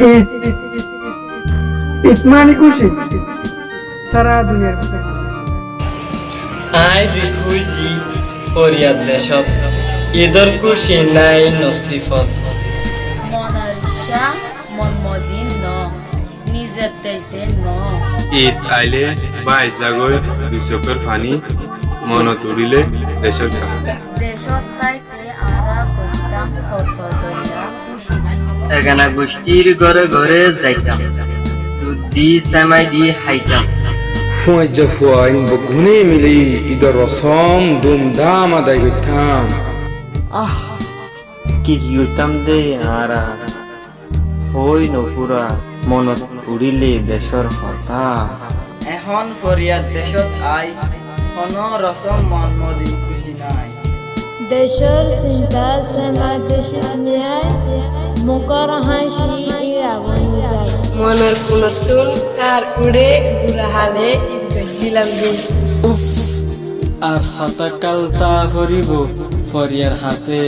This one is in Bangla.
ঈদ ঈদ মানে খুশি সারা দুনিয়ার মধ্যে। আই রিফিউজি ফরিয়াদ দেশত ঈদর খুশি নাই নসিফত। মনের ইচ্ছা মন মজিদ ন নিজের দেশ দে ন। ঈদ আইলে বাই জাগৈ দুই চকুৰ পানী মনত উৰিলে দেশৰ গান। দেশত তাইতে আরা করতাম কত দয়া খুশি। এখানে গোষ্ঠীর ঘরে ঘরে যাইতাম, দুধ দি সেমাই দি খাইতাম। ফুয়াজ্জা ফুয়াইন বগুনে মিলি ঈদের রসম ধুমধাম আদায় করতাম। কি হইতাম দে আরা হই নপুরা মনত উড়িলে দেশর কথা। এখন ফরিয়াদ দেশত আই কোনো রসম মন মদিন খুশি নাই। দেশের চিন্তা সেমা দেশের ন্যায় মুখর হাসি আগুন যায়। মনের কুলতুন কার উড়ে ঘুরা হালে দিলাম দিন। উফ আর হতাকালতা ফরিব ফরিয়ার হাসে।